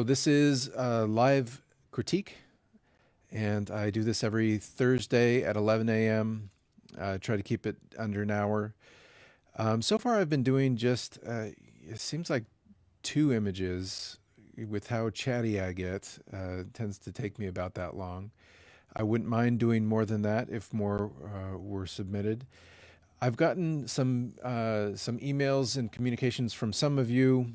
So this is a live critique, and I do this every Thursday at 11 a.m. Try to keep it under an hour. So far, I've been doing just, it seems like two images. With how chatty I get, it tends to take me about that long. I wouldn't mind doing more than that if more were submitted. I've gotten some emails and communications from some of you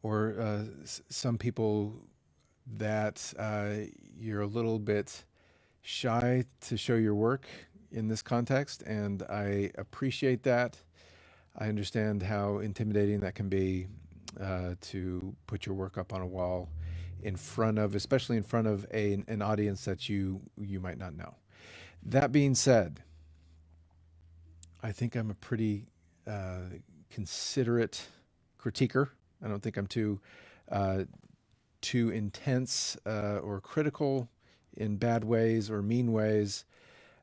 or some people that you're a little bit shy to show your work in this context, and I appreciate that. I understand how intimidating that can be to put your work up on a wall in front of, especially in front of an audience that you might not know. That being said, I think I'm a pretty considerate critiquer. I don't think I'm uh, too intense or critical in bad ways or mean ways.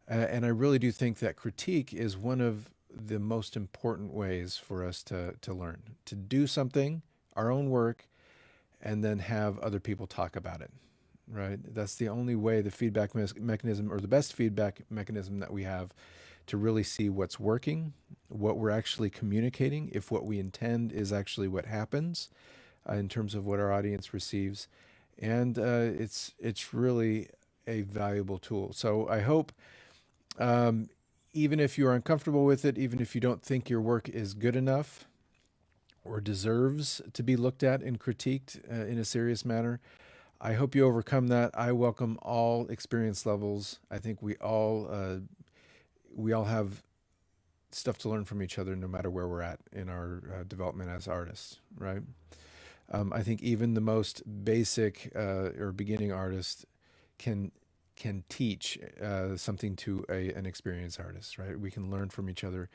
And I really do think that critique is one of the most important ways for us to learn, to do something, our own work, and then have other people talk about it, right? That's the only way the feedback mechanism, or the best feedback mechanism that we have to really see what's working, what we're actually communicating, if what we intend is actually what happens in terms of what our audience receives. And it's really a valuable tool. So I hope, um, even if you're uncomfortable with it, even if you don't think your work is good enough or deserves to be looked at and critiqued in a serious manner, I hope you overcome that. I welcome all experience levels. I think we all have stuff to learn from each other, no matter where we're at in our development as artists, right? I think even the most basic or beginning artist can can teach something to an experienced artist, right? We can learn from each other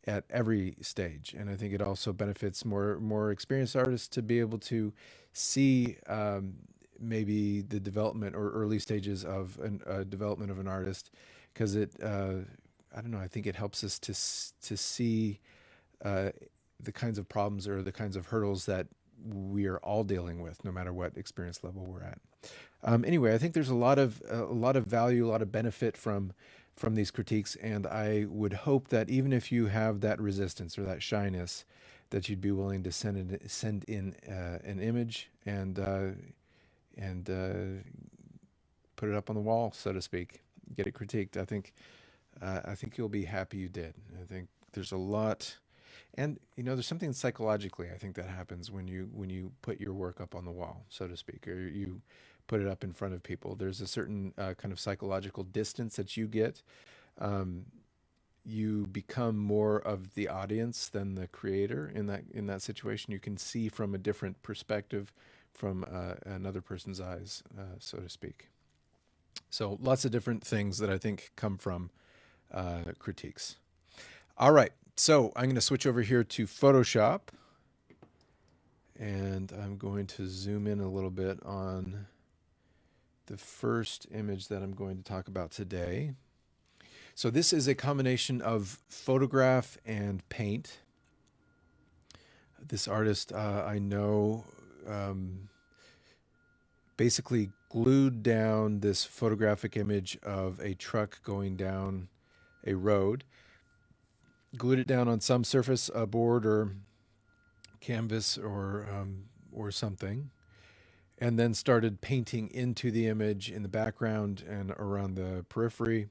at every stage, and I think it also benefits more experienced artists to be able to see maybe the development or early stages of development of an artist, because it I don't know, I think it helps us to see uh, the kinds of problems or the kinds of hurdles that we are all dealing with, no matter what experience level we're at. Anyway, I think there's a lot of value, a lot of benefit from these critiques, and I would hope that even if you have that resistance or that shyness, that you'd be willing to send in an image and put it up on the wall, so to speak, get it critiqued. I think you'll be happy you did. I think there's a lot, and there's something psychologically I think that happens when you put your work up on the wall, so to speak, or you put it up in front of people. There's a certain kind of psychological distance that you get. Um, you become more of the audience than the creator in that situation. You can see from a different perspective, from another person's eyes, so to speak. So lots of different things that I think come from critiques. All right, so I'm going to switch over here to Photoshop, and I'm going to zoom in a little bit on the first image that I'm going to talk about today. So this is a combination of photograph and paint. This artist, I know, um, basically glued down this photographic image of a truck going down a road, glued it down on some surface, a board or canvas or something, and then started painting into the image in the background and around the periphery.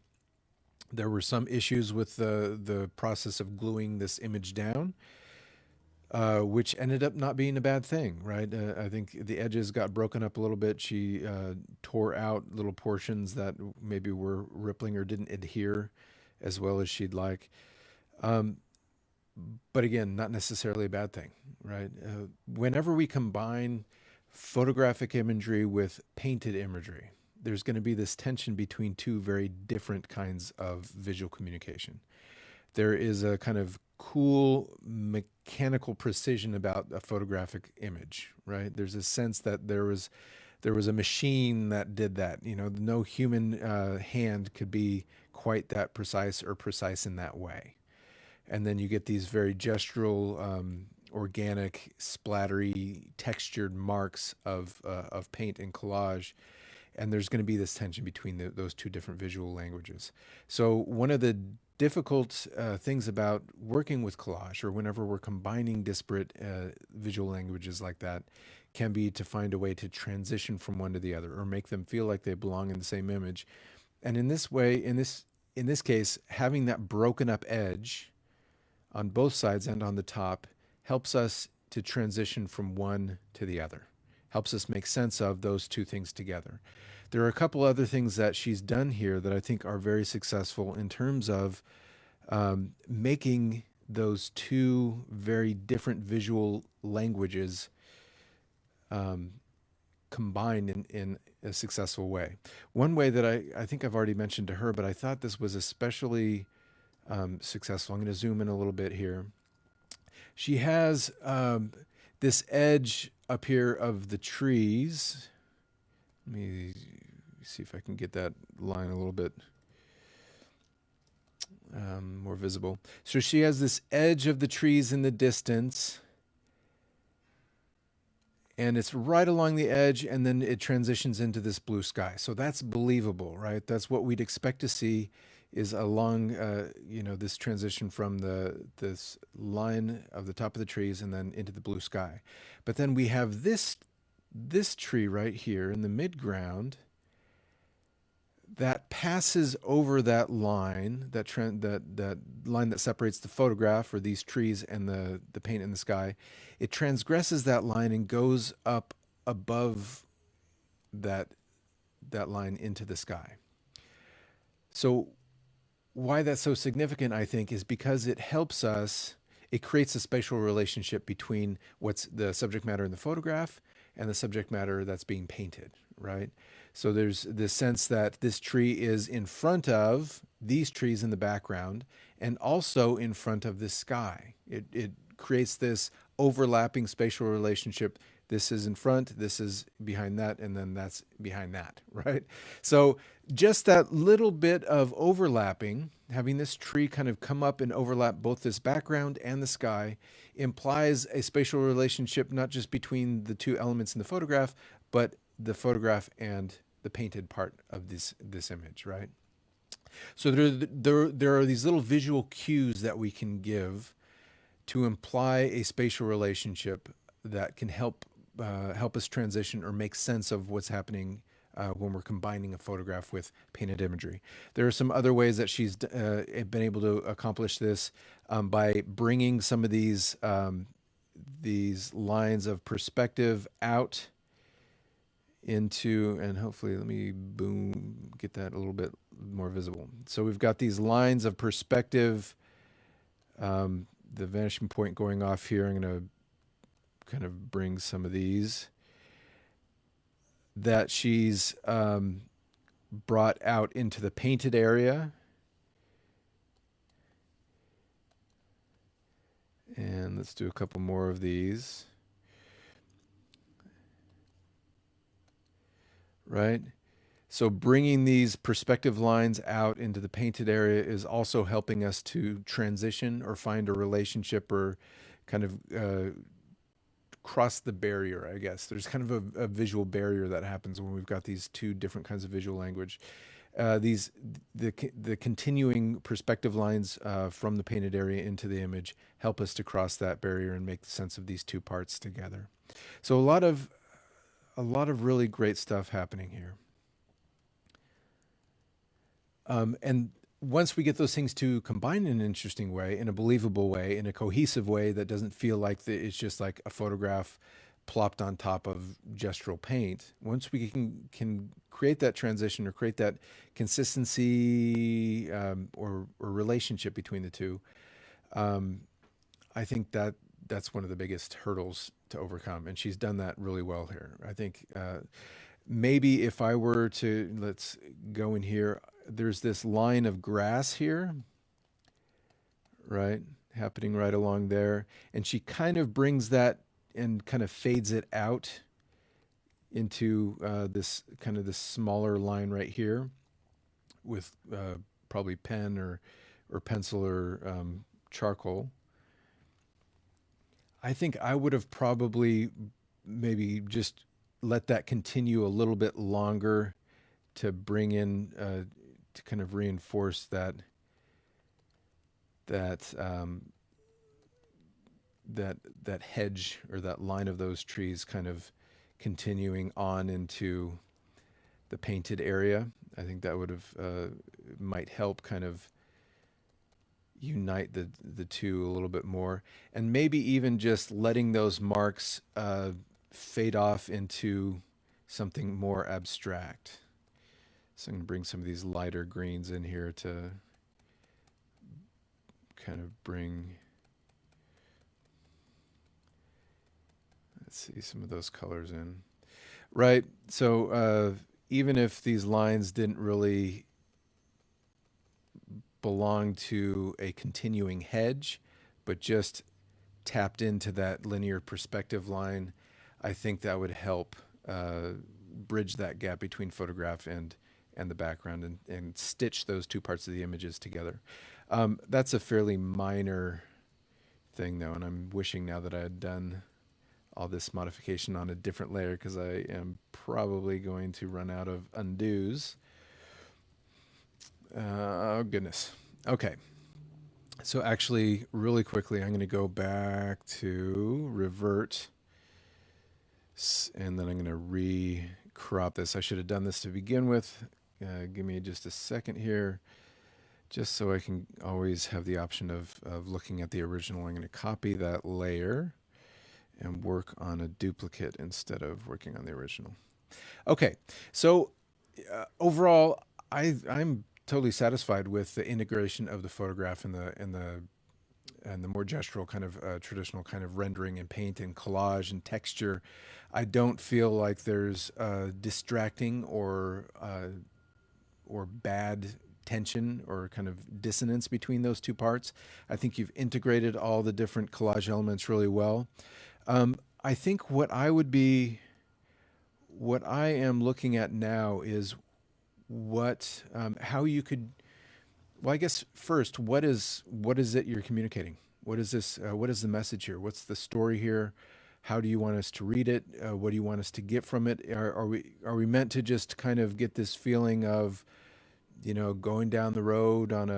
There were some issues with the process of gluing this image down, which ended up not being a bad thing, right? I think the edges got broken up a little bit. She tore out little portions that maybe were rippling or didn't adhere as well as she'd like. Um, but again, not necessarily a bad thing, right? Whenever we combine photographic imagery with painted imagery, there's going to be this tension between two very different kinds of visual communication. There is a kind of cool mechanical precision about a photographic image, right? There's a sense that there was a machine that did that. No human hand could be quite that precise or precise in that way. And then you get these very gestural organic, splattery, textured marks of paint and collage, and there's going to be this tension between those two different visual languages. So one of the difficult things about working with collage, or whenever we're combining disparate visual languages like that, can be to find a way to transition from one to the other, or make them feel like they belong in the same image. And in this way, in this case, having that broken up edge on both sides and on the top helps us to transition from one to the other, helps us make sense of those two things together. There are a couple other things that she's done here that I think are very successful in terms of making those two very different visual languages combined in a successful way. One way that I think I've already mentioned to her, but I thought this was especially successful. I'm going to zoom in a little bit here. She has this edge up here of the trees. Let me see if I can get that line a little bit more visible. So she has this edge of the trees in the distance, and it's right along the edge, and then it transitions into this blue sky. So that's believable, right? That's what we'd expect to see, is along this transition from this line of the top of the trees and then into the blue sky. But then we have this tree right here in the midground that passes over that line, that line that separates the photograph, or these trees, and the paint in the sky. It transgresses that line and goes up above that line into the sky. So why that's so significant, I think, is because it helps us, it creates a spatial relationship between what's the subject matter in the photograph and the subject matter that's being painted, right? So there's this sense that this tree is in front of these trees in the background, and also in front of the sky. It creates this overlapping spatial relationship. This is in front, this is behind that, and then that's behind that, right? So just that little bit of overlapping, having this tree kind of come up and overlap both this background and the sky, implies a spatial relationship not just between the two elements in the photograph, but the photograph and the painted part of this image, right? So there are these little visual cues that we can give to imply a spatial relationship that can help us transition or make sense of what's happening when we're combining a photograph with painted imagery. There are some other ways that she's been able to accomplish this by bringing some of these lines of perspective out into, and hopefully, let me get that a little bit more visible. So we've got these lines of perspective, the vanishing point going off here. I'm going to kind of bring some of these that she's brought out into the painted area. And let's do a couple more of these. Right? So bringing these perspective lines out into the painted area is also helping us to transition or find a relationship, or kind of cross the barrier, I guess. There's kind of a visual barrier that happens when we've got these two different kinds of visual language. The continuing perspective lines from the painted area into the image help us to cross that barrier and make sense of these two parts together. So a lot of really great stuff happening here. And once we get those things to combine in an interesting way, in a believable way, in a cohesive way that doesn't feel like it's just like a photograph plopped on top of gestural paint, once we can create that transition or create that consistency or relationship between the two, I think that's one of the biggest hurdles to overcome, and she's done that really well here. I think maybe if I were to, let's go in here, there's this line of grass here, right, happening right along there, and she kind of brings that and kind of fades it out into this smaller line right here with probably pen or pencil or charcoal. I think I would have probably maybe just let that continue a little bit longer to bring in to kind of reinforce that that hedge or that line of those trees kind of continuing on into the painted area. I think that would have might help kind of unite the two a little bit more, and maybe even just letting those marks fade off into something more abstract. So I'm going to bring some of these lighter greens in here to kind of bring, let's see, some of those colors in. Right. So even if these lines didn't really belong to a continuing hedge, but just tapped into that linear perspective line, I think that would help bridge that gap between photograph and the background and stitch those two parts of the images together. That's a fairly minor thing, though, and I'm wishing now that I had done all this modification on a different layer because I am probably going to run out of undos. Oh, goodness. Okay. So actually, really quickly, I'm going to go back to revert, and then I'm going to re-crop this. I should have done this to begin with. Give me just a second here, just so I can always have the option of looking at the original. I'm going to copy that layer and work on a duplicate instead of working on the original. Okay, so overall, I'm totally satisfied with the integration of the photograph and the more gestural kind of traditional kind of rendering and paint and collage and texture. I don't feel like there's distracting or bad tension or kind of dissonance between those two parts. I think you've integrated all the different collage elements really well. I think what I am looking at now is how you could. Well, I guess first, what is it you're communicating? What is this? What is the message here? What's the story here? How do you want us to read it? What do you want us to get from it? Are we meant to just kind of get this feeling of, going down the road on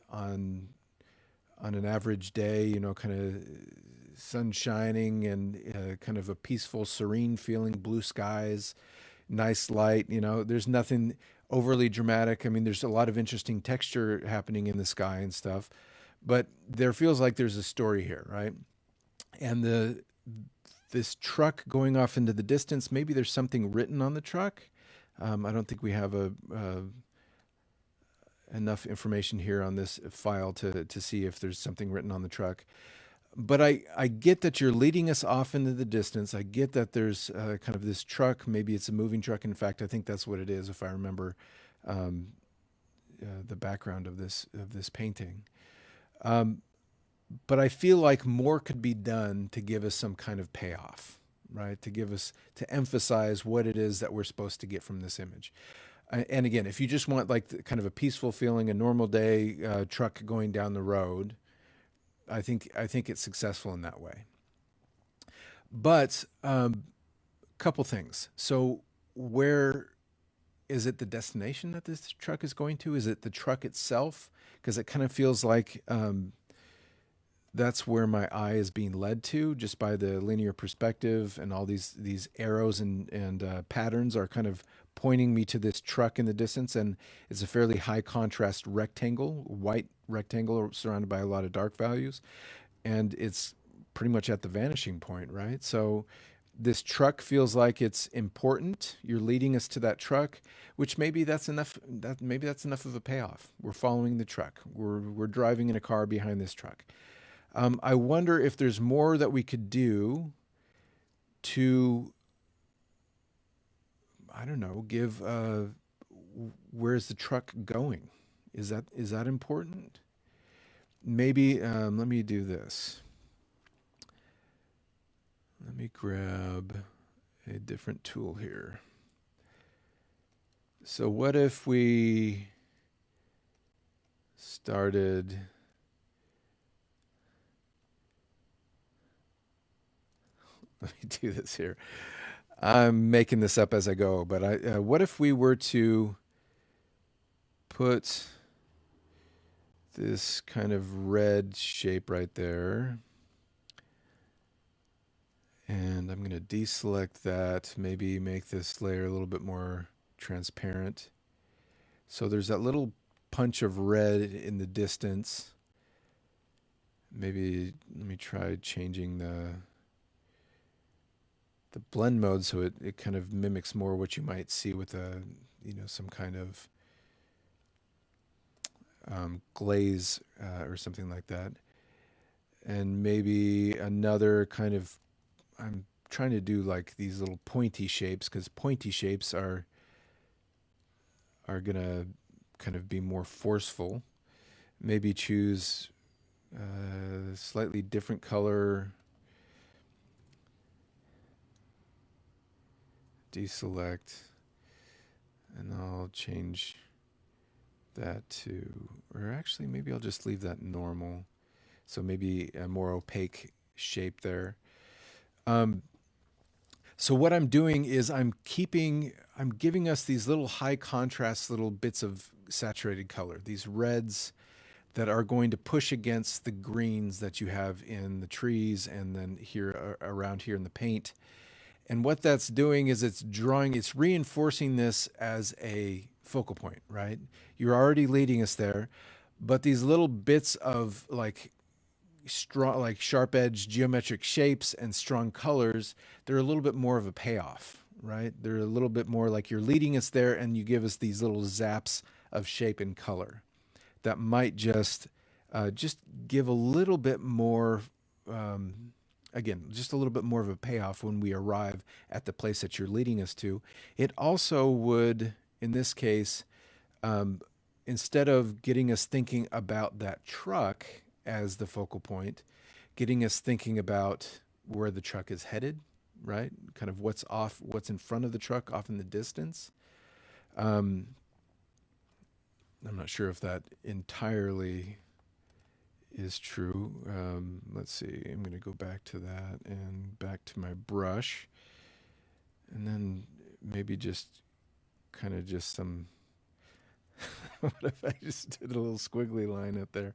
an average day, kind of sun shining and kind of a peaceful, serene feeling, blue skies, nice light. There's nothing overly dramatic. I mean, there's a lot of interesting texture happening in the sky and stuff, but there feels like there's a story here, right? And this truck going off into the distance, maybe there's something written on the truck. I don't think we have enough information here on this file to see if there's something written on the truck. But I get that you're leading us off into the distance. I get that there's kind of this truck. Maybe it's a moving truck. In fact, I think that's what it is, if I remember the background of this painting. But I feel like more could be done to give us some kind of payoff, right? To emphasize what it is that we're supposed to get from this image. And again, if you just want like kind of a peaceful feeling, a normal day truck going down the road, I think it's successful in that way. But couple things. So where is it the destination that this truck is going to? Is it the truck itself? Because it kind of feels like that's where my eye is being led to, just by the linear perspective, and all these arrows and patterns are kind of pointing me to this truck in the distance, and it's a fairly high contrast rectangle, white rectangle surrounded by a lot of dark values, and it's pretty much at the vanishing point, right? So this truck feels like it's important. You're leading us to that truck, which maybe that's enough. Maybe that's enough of a payoff. We're following the truck. We're driving in a car behind this truck. I wonder if there's more that we could do to, I don't know, give where's the truck going? Is that important? Maybe let me do this. Let me grab a different tool here. So what if we started let me do this here. I'm making this up as I go, but what if we were to put this kind of red shape right there? And I'm going to deselect that, maybe make this layer a little bit more transparent. So there's that little punch of red in the distance. Maybe let me try changing the blend mode so it kind of mimics more what you might see with a, some kind of glaze or something like that. And maybe another kind of, I'm trying to do like these little pointy shapes because pointy shapes are gonna kind of be more forceful. Maybe choose a slightly different color. Deselect, and I'll change that to, or actually maybe I'll just leave that normal. So maybe a more opaque shape there. Um, so what I'm doing is I'm giving us these little high contrast little bits of saturated color, these reds that are going to push against the greens that you have in the trees and then here around here in the paint. And what that's doing is it's reinforcing this as a focal point, right? You're already leading us there, but these little bits of like strong, like sharp edge geometric shapes and strong colors, they're a little bit more of a payoff, right? They're a little bit more like you're leading us there and you give us these little zaps of shape and color that might just give a little bit more, again, just a little bit more of a payoff when we arrive at the place that you're leading us to. It also would, in this case, um, instead of getting us thinking about that truck as the focal point, getting us thinking about where the truck is headed, right? Kind of what's in front of the truck off in the distance. Um, I'm not sure if that entirely is true. Let's see. I'm going to go back to that and back to my brush. And then maybe just kind of just some. What if I just did a little squiggly line up there?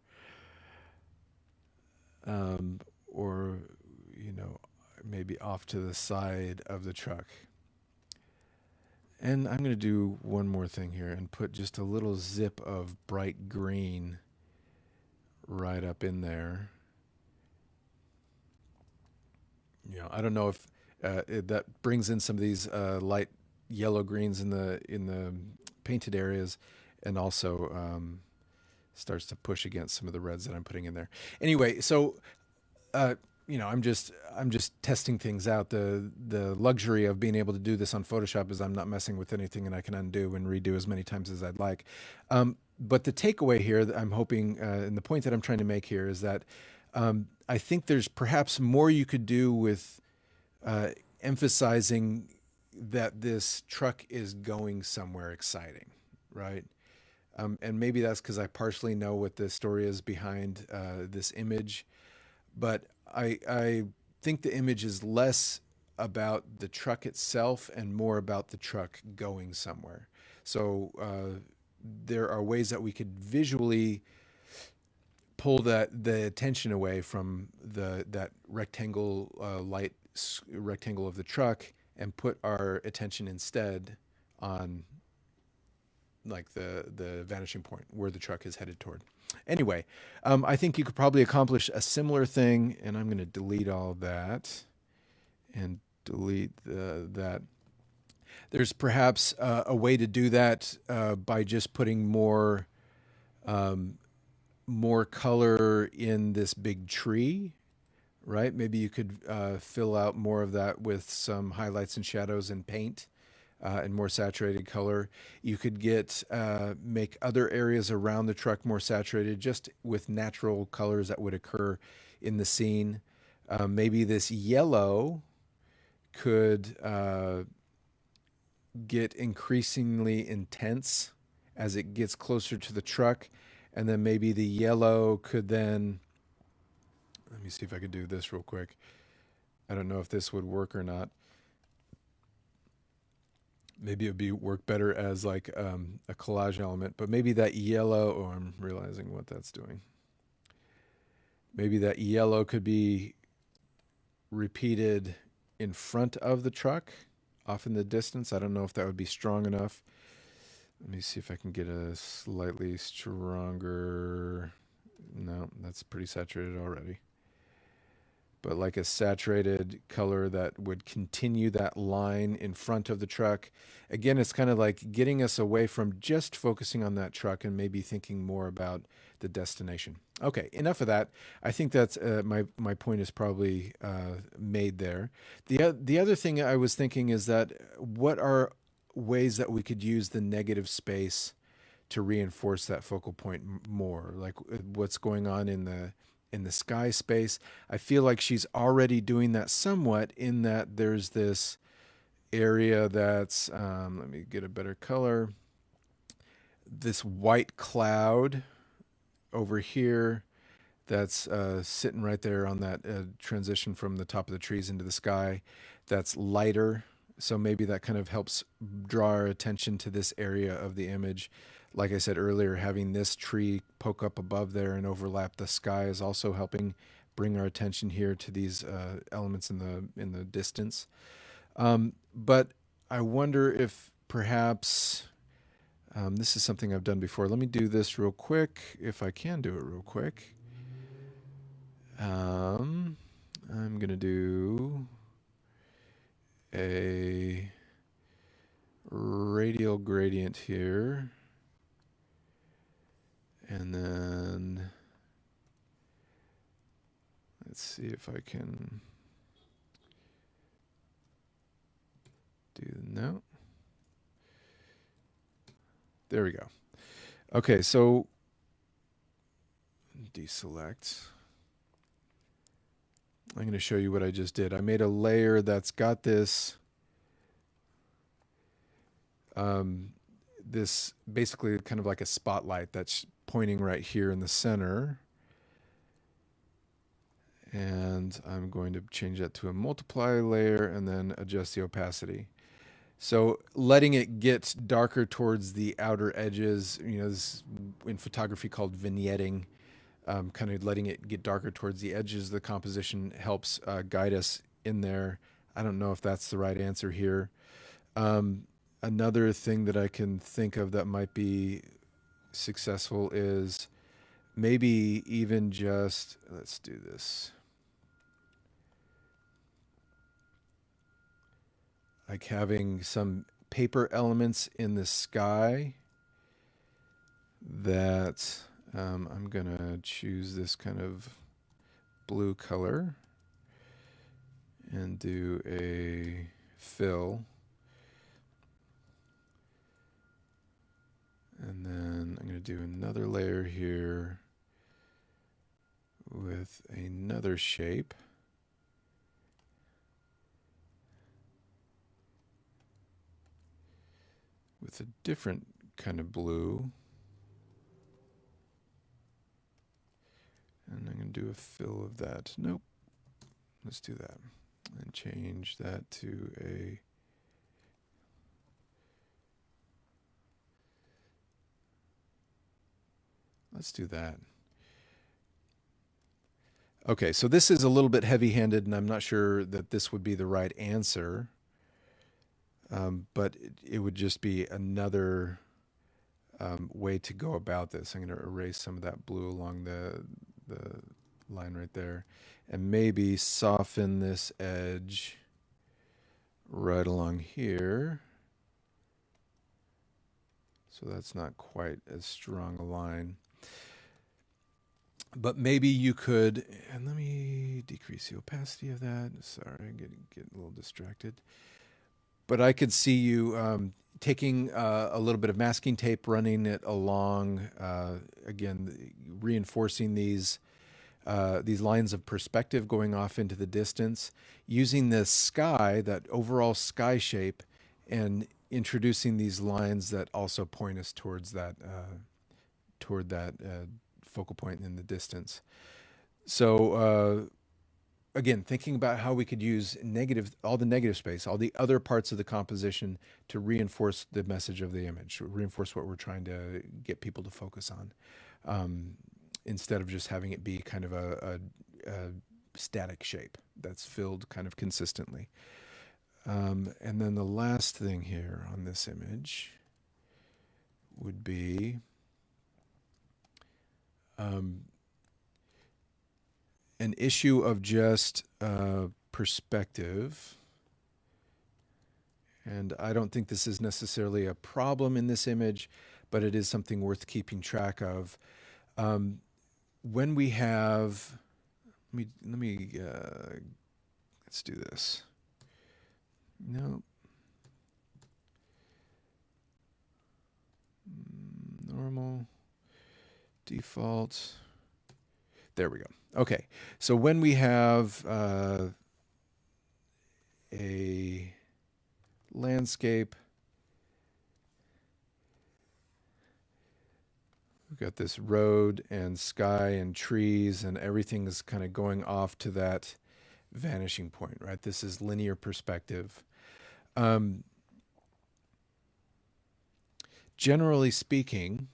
Um, or, you know, maybe off to the side of the truck. And I'm going to do one more thing here and put just a little zip of bright green right up in there. I don't know if that brings in some of these light yellow greens in the painted areas, and also starts to push against some of the reds that I'm putting in there. Anyway, so uh, I'm just testing things out. The luxury of being able to do this on Photoshop is I'm not messing with anything, and I can undo and redo as many times as I'd like. But the takeaway here that I'm hoping, and the point that I'm trying to make here is that I think there's perhaps more you could do with uh, emphasizing that this truck is going somewhere exciting, right? And maybe that's because I partially know what the story is behind this image, but I think the image is less about the truck itself and more about the truck going somewhere. So there are ways that we could visually pull the attention away from that rectangle light rectangle of the truck and put our attention instead on like the vanishing point where the truck is headed toward. Anyway, I think you could probably accomplish a similar thing, and I'm going to delete all that and delete that. There's perhaps a way to do that by just putting um, more color in this big tree, right? Maybe you could fill out more of that with some highlights and shadows and paint and more saturated color. You could make other areas around the truck more saturated just with natural colors that would occur in the scene. Maybe this yellow could get increasingly intense as it gets closer to the truck. And then maybe the yellow could then, let me see if I could do this real quick. I don't know if this would work or not. Maybe it would be work better as like a collage element, but maybe that yellow. Oh, I'm realizing what that's doing. Maybe that yellow could be repeated in front of the truck, off in the distance. I don't know if that would be strong enough. Let me see if I can get a slightly stronger. No, that's pretty saturated already. But like a saturated color that would continue that line in front of the truck. Again, it's kind of like getting us away from just focusing on that truck and maybe thinking more about the destination. Okay, enough of that. I think that's my point is probably made there. The other thing I was thinking is that what are ways that we could use the negative space to reinforce that focal point more, like what's going on in the sky space. I feel like she's already doing that somewhat in that there's this area that's let me get a better color, this white cloud over here that's sitting right there on that transition from the top of the trees into the sky, that's lighter. So maybe that kind of helps draw our attention to this area of the image. Like I said earlier, having this tree poke up above there and overlap the sky is also helping bring our attention here to these elements in the distance. But I wonder if perhaps this is something I've done before. Let me do this real quick, if I can do it real quick. I'm going to do a radial gradient here. And then let's see if I can do, no. There we go. Okay, so deselect. I'm going to show you what I just did. I made a layer that's got this this basically kind of like a spotlight that's pointing right here in the center. And I'm going to change that to a multiply layer and then adjust the opacity. So letting it get darker towards the outer edges, you know, this is in photography called vignetting, kind of letting it get darker towards the edges of the composition helps guide us in there. I don't know if that's the right answer here. Another thing that I can think of that might be successful is maybe even just, let's do this. Like having some paper elements in the sky that I'm going to choose this kind of blue color and do a fill. And then I'm going to do another layer here with another shape. With a different kind of blue. And I'm going to do a fill of that. Nope. Let's do that. And change that to a... Let's do that. Okay, so this is a little bit heavy-handed, and I'm not sure that this would be the right answer. But it would just be another way to go about this. I'm going to erase some of that blue along the line right there, and maybe soften this edge right along here. So that's not quite as strong a line. But maybe you could, and let me decrease the opacity of that. Sorry, I get a little distracted. But I could see you taking a little bit of masking tape, running it along, again, reinforcing these lines of perspective going off into the distance, using the sky, that overall sky shape, and introducing these lines that also point us towards that, toward that focal point in the distance. So again, thinking about how we could use all the negative space, all the other parts of the composition to reinforce the message of the image, reinforce what we're trying to get people to focus on, instead of just having it be kind of a static shape that's filled kind of consistently. And then the last thing here on this image would be an issue of just perspective. And I don't think this is necessarily a problem in this image, but it is something worth keeping track of. When we have, let's do this. No. Normal, default. There we go. Okay, so when we have a landscape, we've got this road and sky and trees, and everything is kind of going off to that vanishing point, right? This is linear perspective. Generally speaking,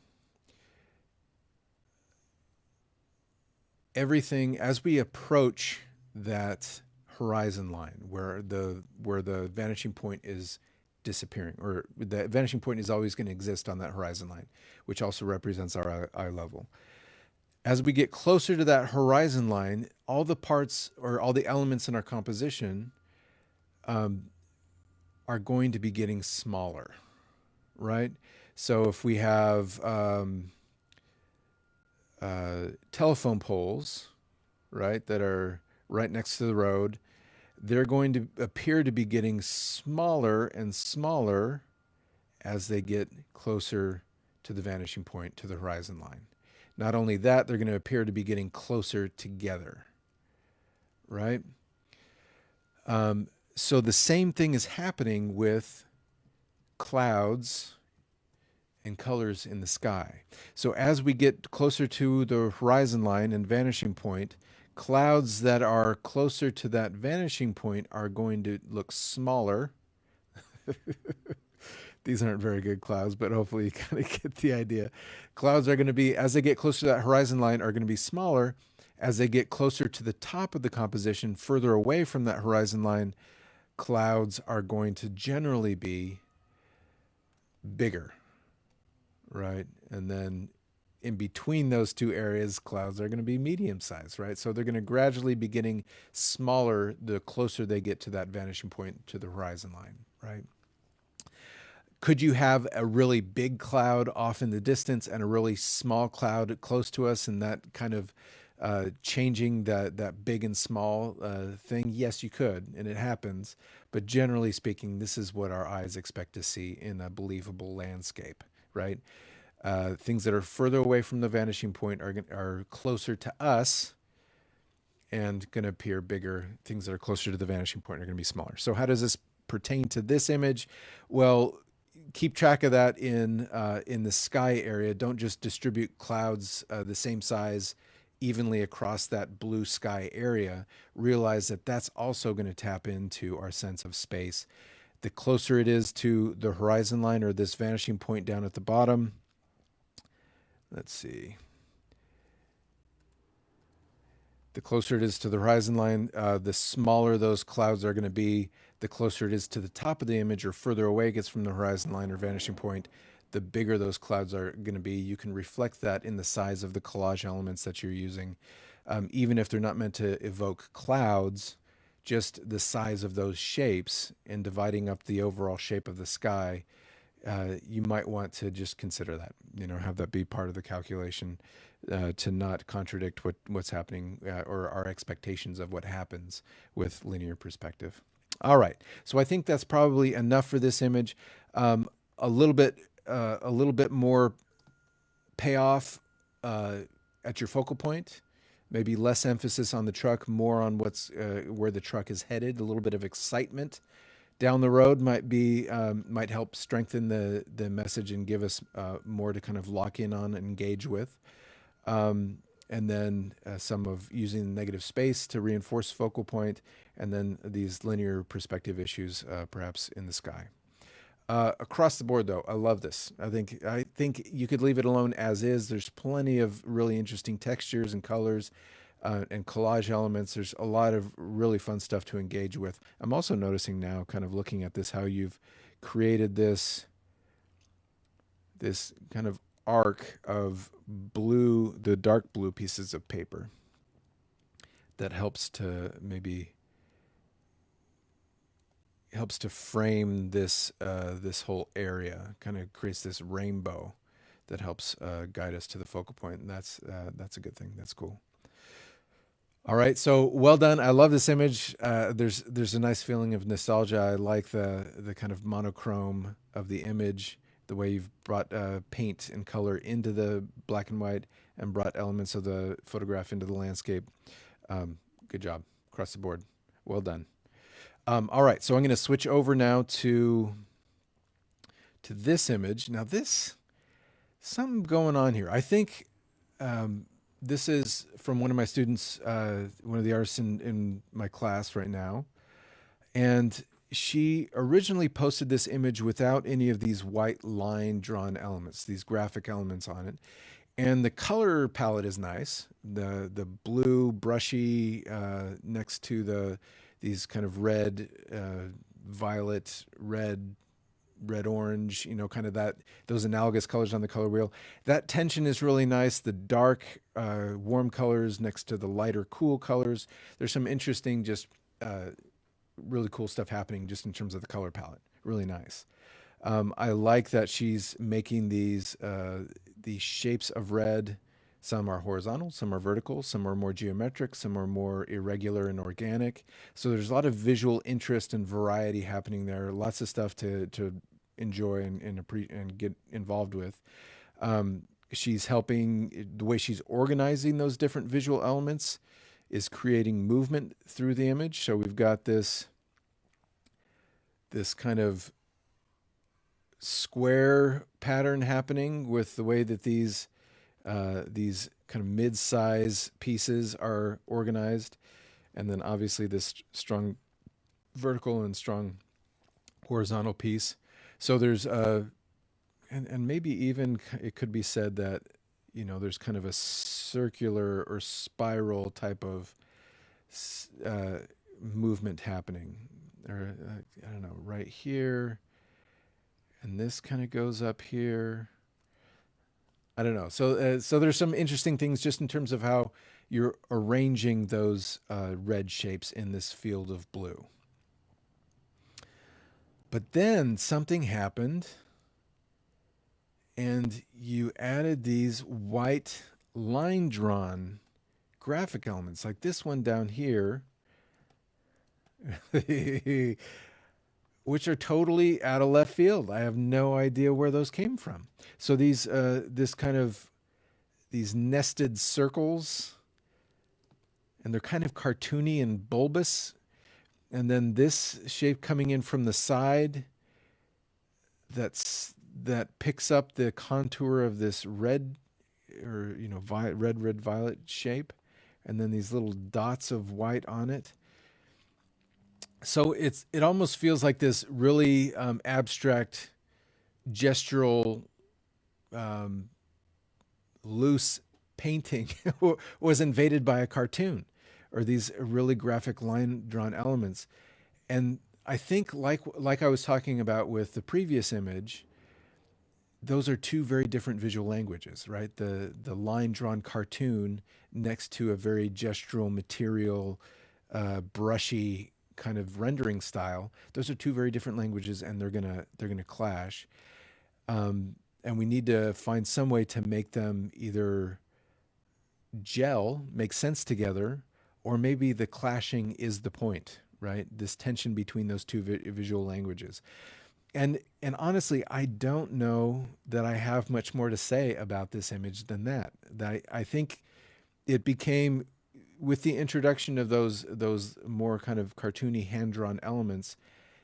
everything as we approach that horizon line where the vanishing point is disappearing, or the vanishing point is always going to exist on that horizon line, which also represents our eye level. As we get closer to that horizon line, all the parts or all the elements in our composition are going to be getting smaller, right? So if we have telephone poles, right, that are right next to the road, they're going to appear to be getting smaller and smaller as they get closer to the vanishing point, to the horizon line. Not only that, they're going to appear to be getting closer together, right? So the same thing is happening with clouds and colors in the sky. So as we get closer to the horizon line and vanishing point, clouds that are closer to that vanishing point are going to look smaller. These aren't very good clouds, but hopefully you kind of get the idea. Clouds are going to be, as they get closer to that horizon line, are going to be smaller. As they get closer to the top of the composition, further away from that horizon line, clouds are going to generally be bigger, right? And then in between those two areas, clouds are going to be medium sized, right? So they're going to gradually be getting smaller the closer they get to that vanishing point, to the horizon line, right? Could you have a really big cloud off in the distance and a really small cloud close to us, and that kind of changing that big and small thing? Yes, you could, and it happens. But generally speaking, this is what our eyes expect to see in a believable landscape, right? Things that are further away from the vanishing point are closer to us and going to appear bigger. Things that are closer to the vanishing point are going to be smaller. So how does this pertain to this image? Well, keep track of that in the sky area. Don't just distribute clouds the same size evenly across that blue sky area. Realize that that's also going to tap into our sense of space. The closer it is to the horizon line, or this vanishing point down at the bottom, let's see. The closer it is to the horizon line, the smaller those clouds are going to be. The closer it is to the top of the image or further away it gets from the horizon line or vanishing point, the bigger those clouds are going to be. You can reflect that in the size of the collage elements that you're using. Even if they're not meant to evoke clouds, just the size of those shapes and dividing up the overall shape of the sky, you might want to just consider that, have that be part of the calculation, to not contradict what's happening, or our expectations of what happens with linear perspective. All right, so I think that's probably enough for this image. A little bit more payoff at your focal point. Maybe less emphasis on the truck, more on where the truck is headed. A little bit of excitement down the road might help strengthen the message and give us more to kind of lock in on and engage with. and then some of using negative space to reinforce focal point, and then these linear perspective issues, perhaps in the sky. Across the board, though, I love this. I think you could leave it alone as is. There's plenty of really interesting textures and colors and collage elements. There's a lot of really fun stuff to engage with. I'm also noticing now, kind of looking at this, how you've created this kind of arc of blue, the dark blue pieces of paper that helps to frame this whole area. Kind of creates this rainbow that helps guide us to the focal point, and that's a good thing. That's cool. All right, so well done. I love this image. There's a nice feeling of nostalgia. I like the kind of monochrome of the image, the way you've brought paint and color into the black and white and brought elements of the photograph into the landscape. Good job across the board. Well done. All right, so I'm going to switch over now to this image. Now, this something going on here. I think this is from one of my students, one of the artists in my class right now, and she originally posted this image without any of these white line drawn elements, these graphic elements on it. And the color palette is nice. The blue brushy next to these kind of red, violet, red orange, kind of those analogous colors on the color wheel. That tension is really nice. The dark, warm colors next to the lighter, cool colors. There's some interesting, just really cool stuff happening just in terms of the color palette. Really nice. I like that she's making these shapes of red. Some are horizontal, some are vertical, some are more geometric, some are more irregular and organic. So there's a lot of visual interest and variety happening there. Lots of stuff to enjoy and get involved with. She's helping, the way she's organizing those different visual elements is creating movement through the image. So we've got this kind of square pattern happening with the way that these kind of mid-size pieces are organized, and then obviously this strong vertical and strong horizontal piece. So there's and maybe even it could be said that there's kind of a circular or spiral type of uh, movement happening, or I don't know, right here, and this kind of goes up here. I don't know. So there's some interesting things just in terms of how you're arranging those red shapes in this field of blue. But then something happened, and you added these white line drawn graphic elements, like this one down here, which are totally out of left field. I have no idea where those came from. So these these nested circles, and they're kind of cartoony and bulbous. And then this shape coming in from the side that picks up the contour of this red, or red violet shape, and then these little dots of white on it. So it almost feels like this really abstract, gestural, um, loose painting was invaded by a cartoon, or these really graphic line drawn elements. And I think, like I was talking about with the previous image, those are two very different visual languages, right? The line drawn cartoon next to a very gestural, material, brushy kind of rendering style. Those are two very different languages, and they're gonna clash. And we need to find some way to make them either gel, make sense together, or maybe the clashing is the point, right? This tension between those two visual languages. And honestly, I don't know that I have much more to say about this image than that. I think it became, with the introduction of those more kind of cartoony hand drawn elements,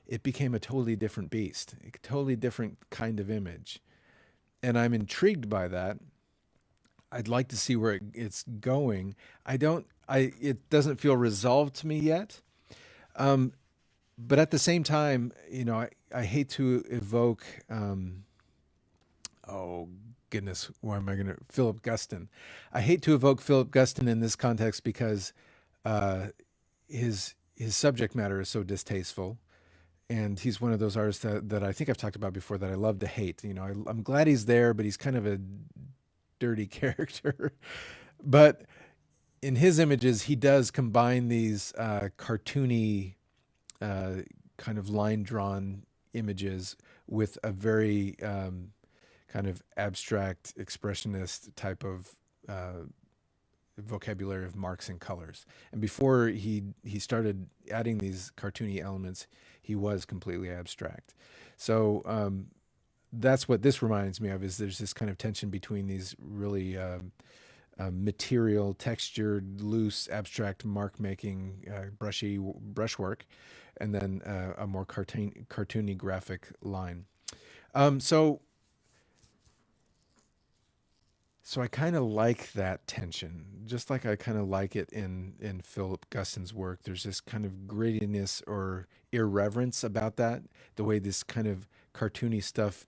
it became a totally different beast, a totally different kind of image. And I'm intrigued by that. I'd like to see where it's going. I don't. It doesn't feel resolved to me yet. Um, but at the same time, I hate to evoke. Oh goodness, why am I going to Philip Guston? I hate to evoke Philip Guston in this context because uh, his subject matter is so distasteful, and he's one of those artists that I think I've talked about before that I love to hate. I'm glad he's there, but he's kind of a dirty character. But in his images, he does combine these cartoony, uh, kind of line drawn images with a very kind of abstract expressionist type of vocabulary of marks and colors. And before he started adding these cartoony elements, he was completely abstract. So that's what this reminds me of. Is there's this kind of tension between these really material, textured, loose, abstract mark making, brushy brushwork, and then a more cartoony graphic line. Um, so So I kind of like that tension, just like I kind of like it in Philip Guston's work. There's this kind of grittiness or irreverence about that, the way this kind of cartoony stuff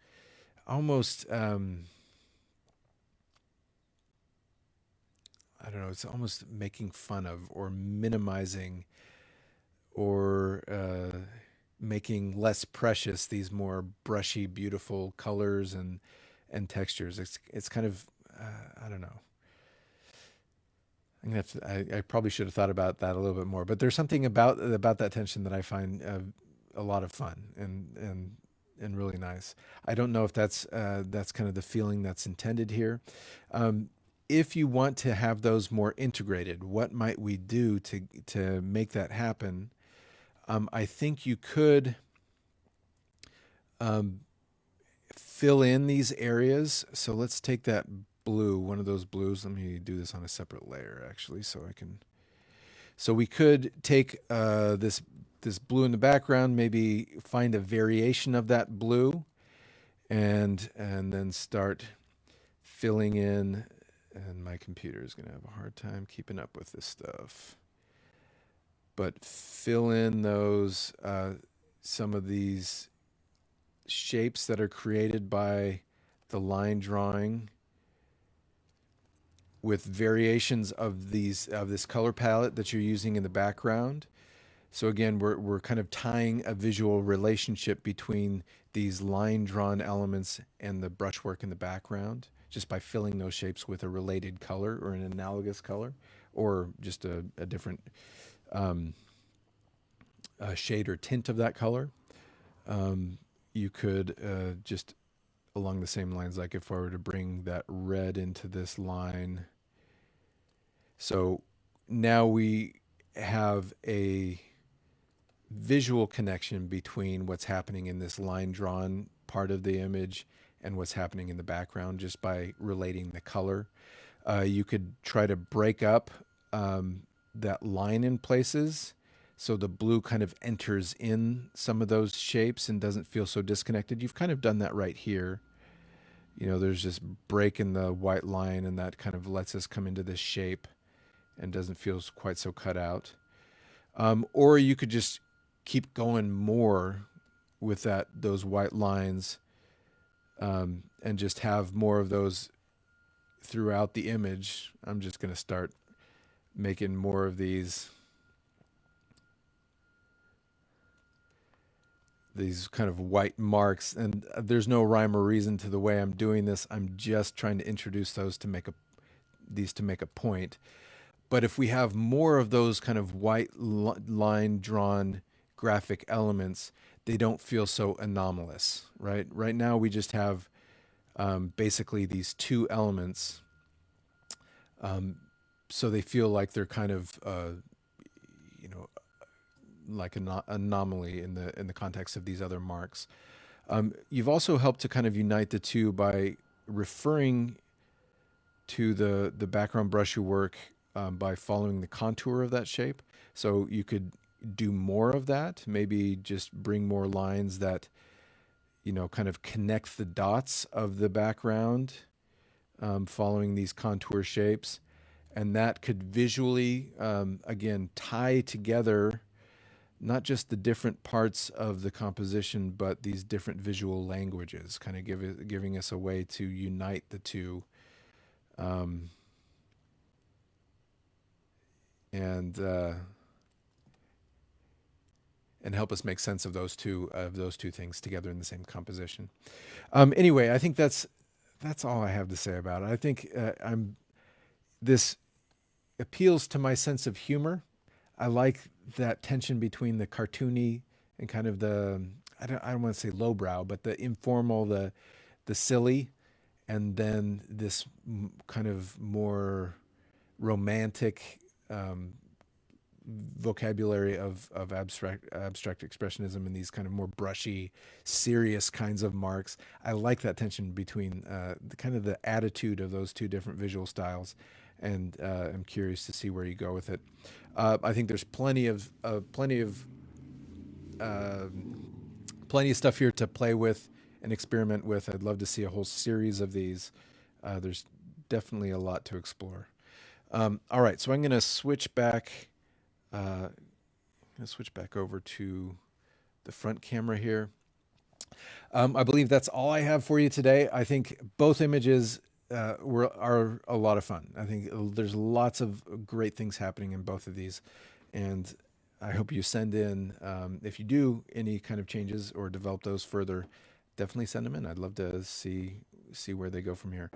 almost, I don't know, it's almost making fun of or minimizing or making less precious these more brushy, beautiful colors and textures. It's kind of, I don't know. I'm gonna have to, I probably should have thought about that a little bit more, but there's something about that tension that I find a lot of fun and really nice. I don't know if that's kind of the feeling that's intended here. Um, if you want to have those more integrated, what might we do to make that happen? I think you could um, fill in these areas. So let's take that blue, one of those blues. Let me do this on a separate layer actually, so I can. So we could take this blue in the background, maybe find a variation of that blue, and then start filling in. And my computer is going to have a hard time keeping up with this stuff. But fill in those some of these shapes that are created by the line drawing with variations of this color palette that you're using in the background. So again, we're kind of tying a visual relationship between these line drawn elements and the brushwork in the background just by filling those shapes with a related color or an analogous color or just a different um, shade or tint of that color. You could just along the same lines, like if I were to bring that red into this line. So now we have a visual connection between what's happening in this line drawn part of the image and what's happening in the background just by relating the color. You could try to break up that line in places so the blue kind of enters in some of those shapes and doesn't feel so disconnected. You've kind of done that right here. There's this break in the white line and that kind of lets us come into this shape and doesn't feel quite so cut out. Or you could just keep going more with those white lines and just have more of those throughout the image. I'm just going to start making more of these kind of white marks, and there's no rhyme or reason to the way I'm doing this. I'm just trying to introduce those to make a point. But if we have more of those kind of white line drawn graphic elements, they don't feel so anomalous, right? Right now we just have basically these two elements, so they feel like they're kind of you know like an anomaly in the context of these other marks. You've also helped to kind of unite the two by referring to the background brush work by following the contour of that shape. So you could do more of that. Maybe just bring more lines that kind of connect the dots of the background following these contour shapes. And that could visually, again, tie together not just the different parts of the composition, but these different visual languages, kind of giving us a way to unite the two, um, and and help us make sense of those two things together in the same composition. Anyway, I think that's all I have to say about it. I think I'm this appeals to my sense of humor. I like that tension between the cartoony and kind of the I don't want to say lowbrow, but the informal, the silly, and then this kind of more romantic vocabulary of abstract expressionism and these kind of more brushy, serious kinds of marks. I like that tension between the kind of the attitude of those two different visual styles, and I'm curious to see where you go with it. I think there's uh, plenty of stuff here to play with and experiment with. I'd love to see a whole series of these. There's definitely a lot to explore. All right, so I'm going to switch back. Switch back over to the front camera here. I believe that's all I have for you today. I think both images are a lot of fun. I think there's lots of great things happening in both of these, and I hope you send in if you do any kind of changes or develop those further. Definitely send them in. I'd love to see where they go from here.